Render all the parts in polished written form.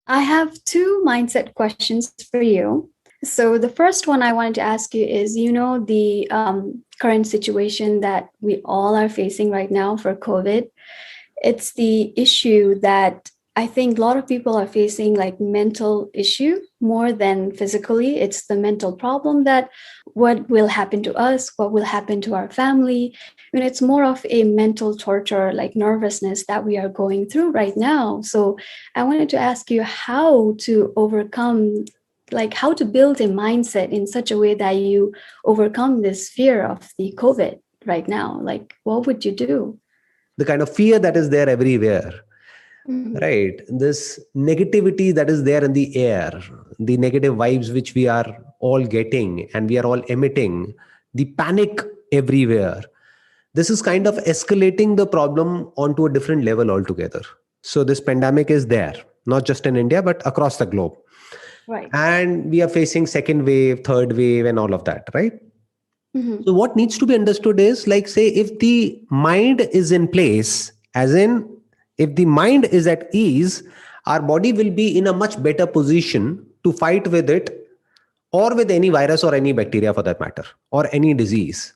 I have two mindset questions for you. So, the first one I wanted to ask you is the current situation that we all are facing right now for COVID. It's the issue that I think a lot of people are facing, like mental issue more than physically. It's the mental problem that what will happen to us, what will happen to our family. It's more of a mental torture, like nervousness that we are going through right now. So I wanted to ask you how to overcome, like how to build a mindset in such a way that you overcome this fear of the COVID right now. Like, what would you do? The kind of fear that is there everywhere, Mhm. right? This negativity that is there in the air, the negative vibes which we are all getting and we are all emitting, the panic everywhere. This is kind of escalating the problem onto a different level altogether. So, this pandemic is there, not just in India, but across the globe. Right. And we are facing second wave, third wave, and all of that, right? Mhm. So, what needs to be understood is like, say, if the mind is in place, as in, if the mind is at ease, our body will be in a much better position to fight with it or with any virus or any bacteria for that matter, or any disease.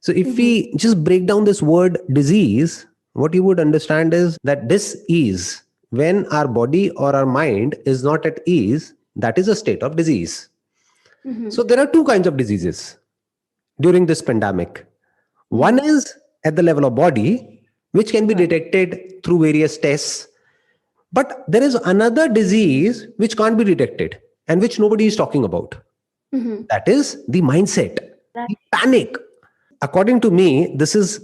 So, if Mhm. we just break down this word disease, what you would understand is that this is when our body or our mind is not at ease, that is a state of disease. So, Mhm. there are two kinds of diseases during this pandemic. One Mhm. is at the level of body, which can be Right. detected through various tests. But there is another disease which can't be detected and which nobody is talking about. Mhm. That is the mindset, That the panic. According to me, this is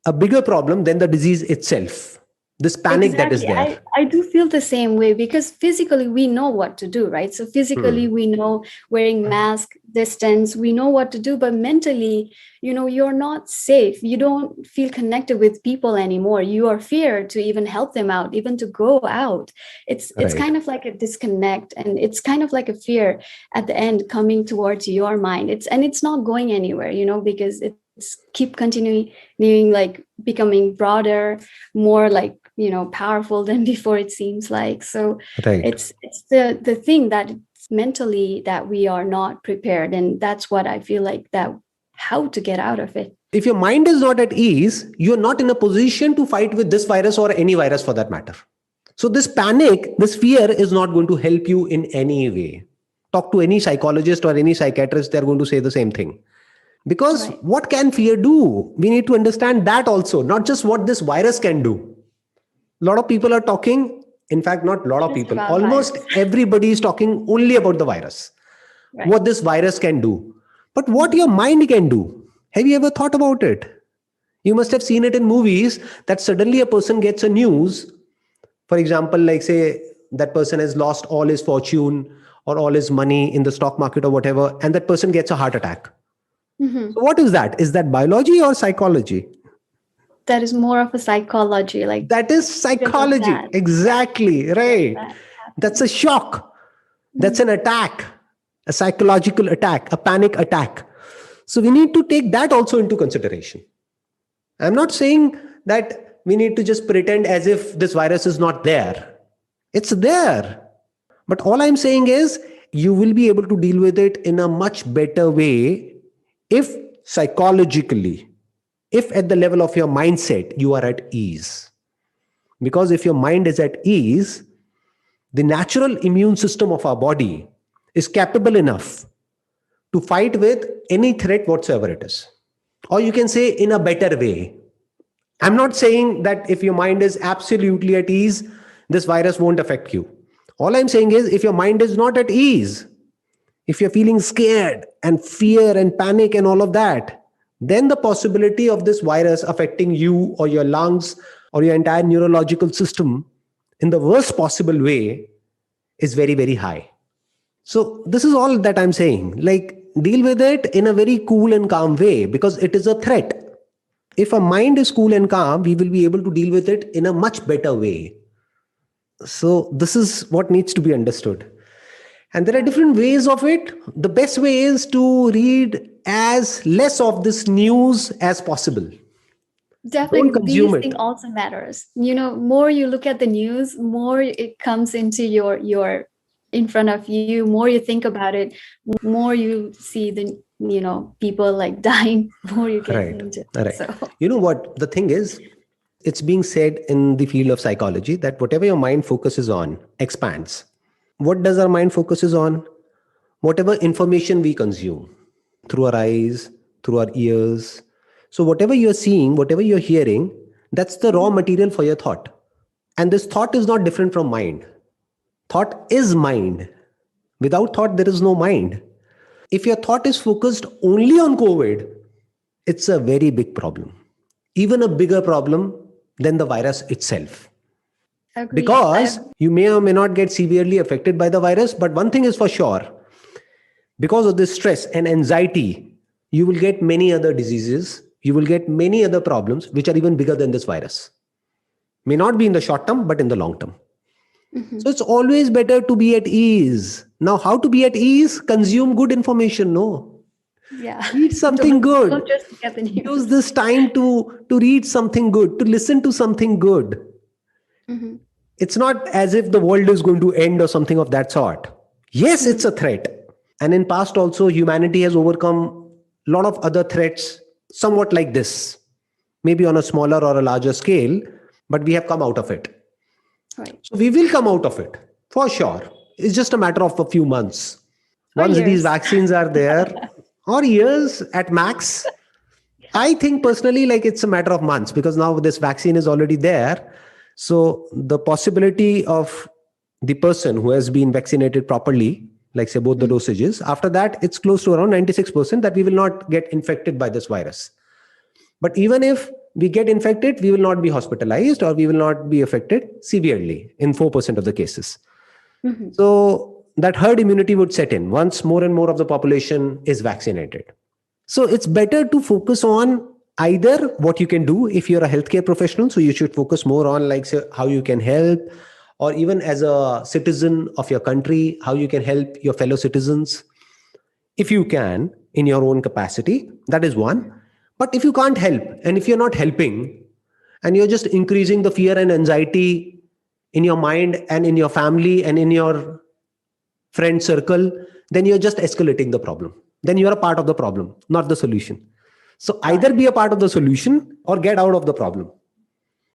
a bigger problem than the disease itself. This panic that is exactly. there. I do feel the same way because physically we know what to do, right? So physically Hmm. we know wearing mask, distance, we know what to do, but mentally, you're not safe. You don't feel connected with people anymore. You are feared to even help them out, even to go out. It's Right. kind of like a disconnect, and it's kind of like a fear at the end coming towards your mind. It's not going anywhere, because it's keep continuing like becoming broader, more like powerful than before, it seems like. So Right. it's the thing that it's mentally that we are not prepared, and that's what I feel like, that how to get out of it. If your mind is not at ease, you're not in a position to fight with this virus or any virus for that matter. So, this panic, this fear is not going to help you in any way. Talk to any psychologist or any psychiatrist, they're going to say the same thing. Because Right. what can fear do? We need to understand that also, not just what this virus can do. A lot of people are talking, in fact, not a lot of Just people, about almost virus. everybody is talking only about the virus, Right. what this virus can do. But what Mhm. your mind can do, have you ever thought about it? You must have seen it in movies that suddenly a person gets a news. For example, like say that person has lost all his fortune or all his money in the stock market or whatever, and that person gets a heart attack. So, Mhm. what is that? Is that biology or psychology? That is more of a psychology, like That is because of psychology. that. Exactly. Because of Right. that That's a happened. shock. That's an Mhm. attack, a psychological attack, a panic attack. So, we need to take that also into consideration. I'm not saying that we need to just pretend as if this virus is not there. It's there. But all I'm saying is you will be able to deal with it in a much better way if psychologically, if at the level of your mindset you are at ease. Because if your mind is at ease, the natural immune system of our body is capable enough to fight with any threat whatsoever it is. Or you can say in a better way. I'm Got not it. saying that if your mind is absolutely at ease, this virus won't affect you. All I'm saying is if your mind is not at ease, if you're feeling scared and fear and panic and all of that, then the possibility of this virus affecting you or your lungs or your entire neurological system in the worst possible way is very, very high. So, this is all that I'm saying. Like, deal with it in a very cool and calm way because it is a threat. If a mind is cool and calm, we will be able to deal with it in a much better way. So, this is what needs to be understood. And there are Got it. different ways of it. The best way is to read as less of this news as possible. Don't Definitely, consume these thing it. also matters. More you look at the news, more it comes into your in front of you. More you think about it, more you see the people like dying. More you get Right. into it. Right. So You know what? The thing is, it's being said in the field of psychology that whatever your mind focuses on expands. What does our mind focuses on? Whatever information we consume through our eyes, through our ears. So whatever you're seeing, whatever you're hearing, that's the raw material for your thought. And this thought is not different from mind. Thought is mind. Without thought, there is no mind. If your thought is focused only on COVID, it's a very big problem, even a bigger problem than the virus itself. agreed. Because you may or may not get severely affected by the virus, but one thing is for sure, because of this stress and anxiety, you will get many other diseases, you will get many other problems which are even bigger than this virus. May not be in the short term, but in the long term. So Mhm. it's always better to be at ease. Now, how to be at ease? Consume good information. No, Yeah. read something Don't good. just look at the Use news. this time to read something good, to listen to something good. Hmm. It's not as if the world is going to end or something of that sort. Yes, it's Hmm. a threat. And in past also, humanity has overcome a lot of other threats, somewhat like this, maybe on a smaller or a larger scale, but we have come out of it. Right. So we will come out of it for sure. It's just a matter of a few months. Or Once these years. vaccines are there, or years at max, I think personally, like it's a matter of months because now this vaccine is already there. So the possibility of the person who has been vaccinated properly, like say both the Mhm. dosages, after that, it's close to around 96% that we will not get infected by this virus. But even if we get infected, we will not be hospitalized or we will not be affected severely in 4% of the cases. Mhm. So that herd immunity would set in once more and more of the population is vaccinated. So it's better to focus on either what you can do if you're a healthcare professional. So you should focus more on like say, how you can help, or even as a citizen of your country, how you can help your fellow citizens if you can in your own capacity. That is one. But if you can't help and if you're not helping and you're just increasing the fear and anxiety in your mind and in your family and in your friend circle, then you're just escalating the problem. Then you're a part of the problem, not the solution. So Got either it. be a part of the solution or get out of the problem.